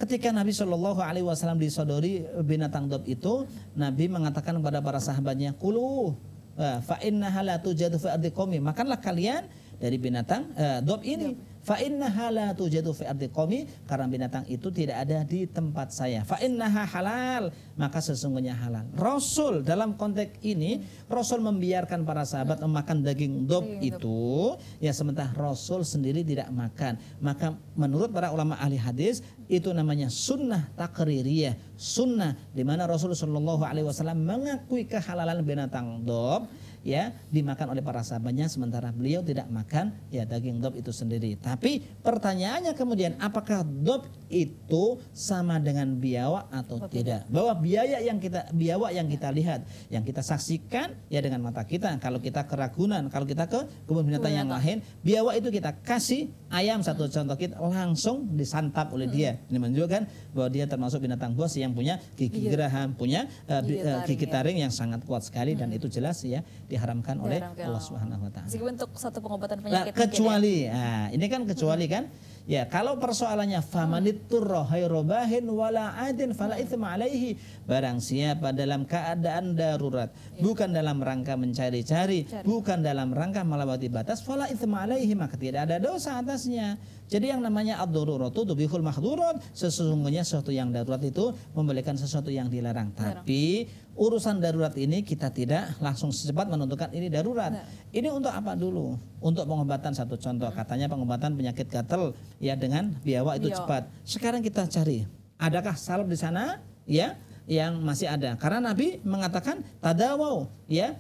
Ketika Nabi Shallallahu Alaihi Wasallam disodori binatang dob itu, Nabi mengatakan kepada para sahabatnya, kulu fa innaha la tujadu fi ardi qaumi, makanlah kalian dari binatang dob ini. Fa innaha la tujadu fi ardi qaumi, karena binatang itu tidak ada di tempat saya. Fa innaha halal, maka sesungguhnya halal. Rasul dalam konteks ini, Rasul membiarkan para sahabat memakan daging dob itu, ya sementara Rasul sendiri tidak makan. Maka menurut para ulama ahli hadis, itu namanya sunnah takririyah, sunnah di mana Rasulullah Shallallahu Alaihi Wasallam mengakui kehalalan binatang dob, ya dimakan oleh para sahabatnya, sementara beliau tidak makan ya daging dob itu sendiri. Tapi pertanyaannya kemudian, apakah dob itu sama dengan biawak atau tidak? Bahwa biawak yang kita lihat, yang kita saksikan ya dengan mata kita. Kalau kita ke Ragunan, kalau kita ke kebun binatang yang lain, biawak itu kita kasih ayam satu contoh, kita langsung disantap oleh dia. Ini menunjukkan bahwa dia termasuk binatang buas yang punya gigi geraham, punya gigi taring yang sangat kuat sekali, dan itu jelas ya diharamkan oleh Allah Subhanahu wa taala. Meskipun untuk satu pengobatan penyakit Kecuali ya. nah, ini kan kecuali kan ya, kalau persoalannya famanitturra ghairu bahin wala adin fala itsma alaihi, barang siapa dalam keadaan darurat, bukan dalam rangka mencari-cari, bukan dalam rangka melewati batas, fala itsma alaihi, maka tidak ada dosa atasnya. Jadi yang namanya ad-daruratu tubihul mahdurat, sesungguhnya sesuatu yang darurat itu membolehkan sesuatu yang dilarang. Tapi urusan darurat ini kita tidak langsung secepat menentukan ini darurat. Ini untuk apa dulu? Untuk pengobatan, satu contoh, katanya pengobatan penyakit gatal ya dengan biawak itu cepat. Sekarang kita cari, adakah salep di sana ya yang masih ada? Karena Nabi mengatakan tadawau ya,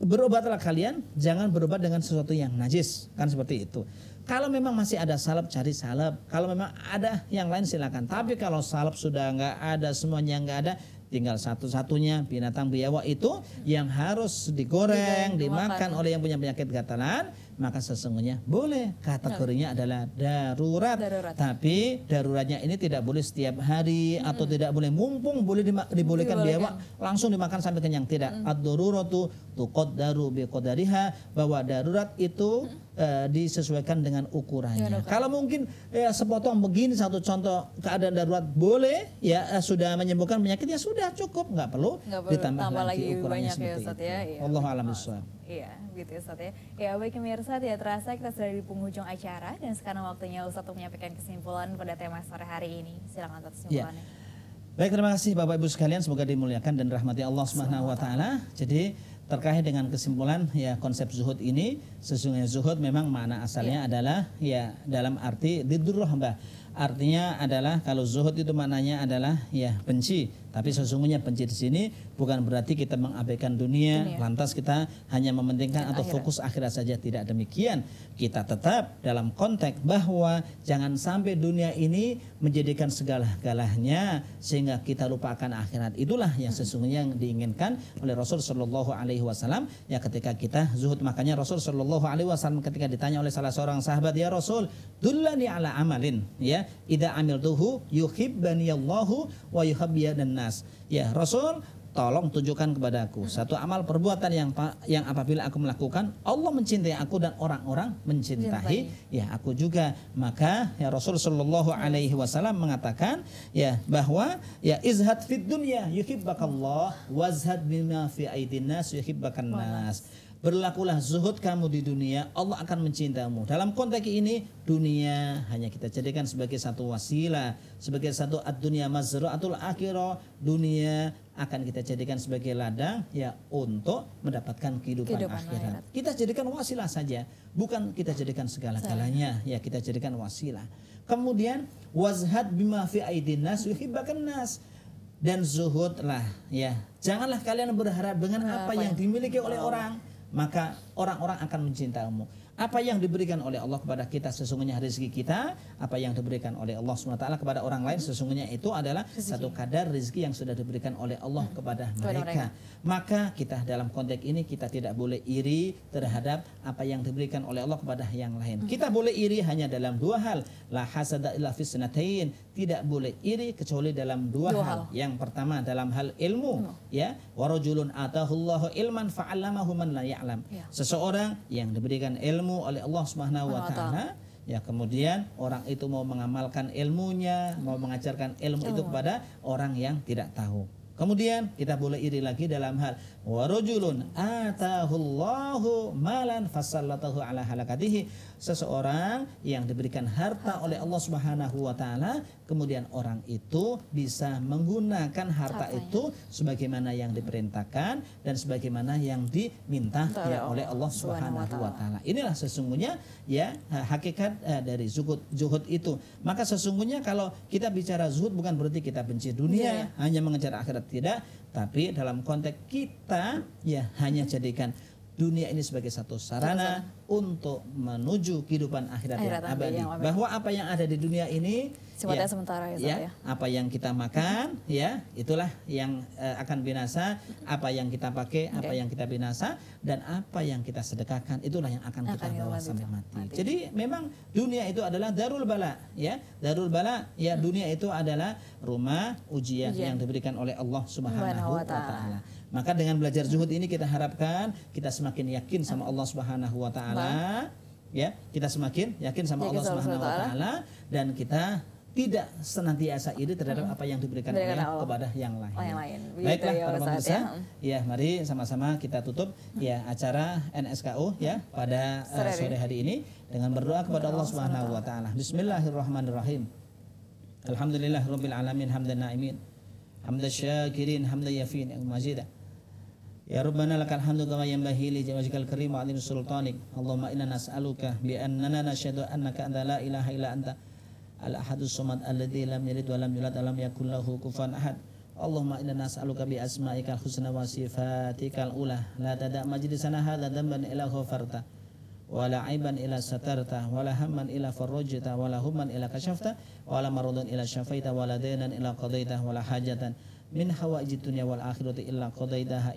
berobatlah kalian, jangan berobat dengan sesuatu yang najis, kan seperti itu. Kalau memang masih ada salep, cari salep. Kalau memang ada yang lain silakan. Tapi kalau salep sudah nggak ada, semuanya nggak ada, tinggal satu-satunya binatang biawak itu yang harus digoreng, dimakan oleh yang punya penyakit gatalan, maka sesungguhnya boleh, kategorinya adalah darurat. Tapi daruratnya ini tidak boleh setiap hari atau tidak boleh mumpung boleh dibolehkan biawak langsung dimakan sampai kenyang, tidak. Ad-daruratu tuqaddaru biqadariha, bahwa darurat itu disesuaikan dengan ukurannya. Kalau mungkin ya sepotong begini, satu contoh keadaan darurat boleh ya, sudah menyembuhkan penyakit ya sudah cukup, nggak perlu ditambah lagi ukurannya banyak ya Ustaz ya. Wallahu a'lam bishawab. Iya, gitu ya Ustaz ya. Ya baik pemirsa, tidak terasa kita sudah di penghujung acara, dan sekarang waktunya Ustaz untuk menyampaikan kesimpulan pada tema sore hari ini. Silakan atas kesimpulannya. Baik, terima kasih Bapak Ibu sekalian, semoga dimuliakan dan rahmati Allah Subhanahu wa taala. Jadi terkait dengan kesimpulan ya konsep zuhud ini, sesungguhnya zuhud memang makna asalnya adalah ya dalam arti didur rahmah. Artinya adalah kalau zuhud itu maknanya adalah ya benci. Tapi sesungguhnya benci di sini bukan berarti kita mengabaikan dunia, lantas kita hanya mementingkan atau fokus akhirat saja, tidak demikian. Kita tetap dalam konteks bahwa jangan sampai dunia ini menjadikan segala-galanya sehingga kita lupakan akhirat. Itulah yang sesungguhnya yang diinginkan oleh Rasul Shallallahu Alaihi Wasallam ya ketika kita zuhud. Makanya Rasul Shallallahu Alaihi Wasallam ketika ditanya oleh salah seorang sahabat, ya Rasul, dullani ala amalin ya idza amiltuhu yuhibbani Allahu wa yuhibbuyan nas. Ya Rasul, tolong tunjukkan kepadaku satu amal perbuatan yang apabila aku melakukan Allah mencintai aku dan orang-orang mencintai ya aku juga. Maka ya Rasul sallallahu alaihi wasallam mengatakan ya bahwa ya izhad fid dunya yuhibbakallah wazhad bima fi aidin nas yuhibbakan nas. Berlakulah zuhud kamu di dunia, Allah akan mencintaimu. Dalam konteks ini, dunia hanya kita jadikan sebagai satu wasilah, sebagai satu ad-dunya mazra'atul akhirah. Dunia akan kita jadikan sebagai ladang ya untuk mendapatkan kehidupan akhirat. Kita jadikan wasilah saja, bukan kita jadikan segala-galanya. Ya, kita jadikan wasilah. Kemudian wazhad bima fi aidin nas yuhibbakan nas. Dan zuhudlah ya. Janganlah kalian berharap dengan apa yang dimiliki oleh orang, maka orang-orang akan mencintaimu. Apa yang diberikan oleh Allah kepada kita sesungguhnya rezeki kita, apa yang diberikan oleh Allah SWT kepada orang lain sesungguhnya itu adalah satu kadar rezeki yang sudah diberikan oleh Allah kepada mereka. Maka kita dalam konteks ini kita tidak boleh iri terhadap apa yang diberikan oleh Allah kepada yang lain. Kita boleh iri hanya dalam dua hal. La hasada illa fi sanatain. Tidak boleh iri kecuali dalam dua hal. Yang pertama dalam hal ilmu, ya. Wa rajulun atahullahu ilman fa'allamahu man la ya'lam. Seseorang yang diberikan ilmu oleh Allah Subhanahu wa taala, ya kemudian orang itu mau mengamalkan ilmunya, mau mengajarkan ilmu itu kepada orang yang tidak tahu. Kemudian kita boleh iri lagi dalam hal wa rajulun atahullahu malan fasallatahu ala halakatihi. Seseorang yang diberikan harta oleh Allah Subhanahu wa taala, kemudian orang itu bisa menggunakan harta itu sebagaimana yang diperintahkan dan sebagaimana yang diminta ya oleh Allah Subhanahu wa taala. Inilah sesungguhnya ya hakikat dari zuhud itu. Maka sesungguhnya kalau kita bicara zuhud bukan berarti kita benci dunia, hanya mengejar akhirat, tidak, tapi dalam konteks kita ya hanya jadikan dunia ini sebagai satu sarana untuk menuju kehidupan akhirat yang abadi. Bahwa apa yang ada di dunia ini sifatnya sementara ya, apa yang kita makan ya itulah yang akan binasa, apa yang kita pakai, apa yang kita binasa, dan apa yang kita sedekahkan itulah yang akan kita bawa sampai mati. Jadi memang dunia itu adalah darul bala ya. Darul bala ya, dunia itu adalah rumah ujian yang diberikan oleh Allah Subhanahu wa taala. Maka dengan belajar zuhud ini kita harapkan kita semakin yakin sama Allah Subhanahu wa taala, ya. Kita semakin yakin sama Allah Subhanahu wa taala dan kita tidak senantiasa iri terhadap apa yang diberikan oleh kepada yang lain. Baiklah para pemirsa, ya mari sama-sama kita tutup ya acara NSKU ya pada sore hari ini dengan berdoa kepada Allah Subhanahu wa taala. Bismillahirrahmanirrahim. Alhamdulillahirabbil alamin hamdan na'imin. Hamdan syakirin hamdan yafin majidah. Ya Rabbana lakal hamdu kama yanbaghi li wajhikal karim wa 'azim sultanik. Allahumma inna nas'aluka bi annana nashhadu annaka anta la ilaha illa anta al-ahadus samad alladzi lam yalid wa lam yulad wa lam yakul lahu kufuwan ahad. Allahumma inna nas'aluka bi asma'ikal husna wa sifatikal ula la tada' majlisana hadza dhanban illa ghafarta wa la 'aiban illa satarta wa la hamman illa farajta wa la humman illa kashafta wa la maradan illa syafaita wa la daynan illa qadaita wa la hajatan min hawaijid dunya wal akhirati illa qadaitaha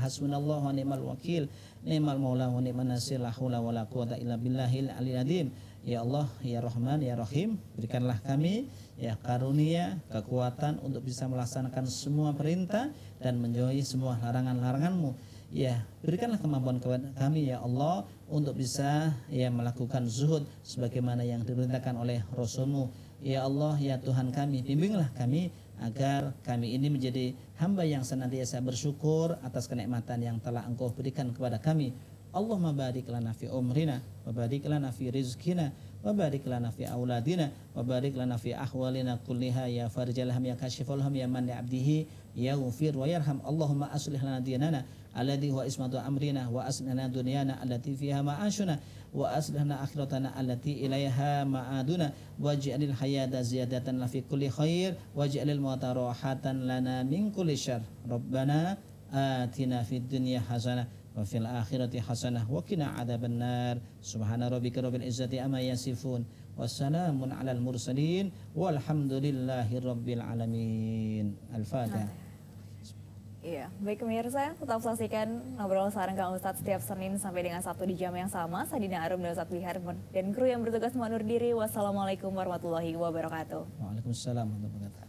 hasbunallahu wa ni'mal wakil ni'mal maula wa ni'man nasir la haula wala quwata illa billahil aliyil azim. Ya Allah ya Rahman ya Rahim, berikanlah kami ya karunia kekuatan untuk bisa melaksanakan semua perintah dan menjauhi semua larangan-larangan-Mu. Ya, berikanlah kemampuan kepada kami ya Allah untuk bisa ya melakukan zuhud sebagaimana yang diperintahkan oleh Rasul-Mu. Ya Allah ya Tuhan kami, bimbinglah kami agar kami ini menjadi hamba yang senantiasa bersyukur atas kenikmatan yang telah Engkau berikan kepada kami. Allahumma barik lana fi umrina wa barik lana fi rizqina wa barik lana fi auladina wa barik lana fi ahwalina kulliha ya farijal ham ya kashiful ham ya man li abdihi ya ghafir wa yarham. Allahumma aslih lana dinana alladhi huwa ismatu amrina wa aslih lana dunyana allati fiha ma'ashuna wa aslih lana akhiratana allati ilaiha ma'aduna waj'alil hayata ziyadatan la fi kulli khair waj'alil mauta rahatan lana min kulli syarr. Rabbana atina fid dunya hasanah wa fil akhirati hasanah wa qina adzabannar. Subhana rabbika rabbil izzati amma yasifun wassalamun alal mursalin walhamdulillahi rabbil alamin. Al-Fatihah. Iya, baik pemirsa, tetap saksikan Ngobrol Sareng Kang Ustadz setiap Senin sampai dengan Sabtu di jam yang sama. Sadina Arum dan Ustadz Wihar dan kru yang bertugas mengundur diri. Wassalamualaikum warahmatullahi wabarakatuh. Waalaikumsalam warahmatullahi wabarakatuh.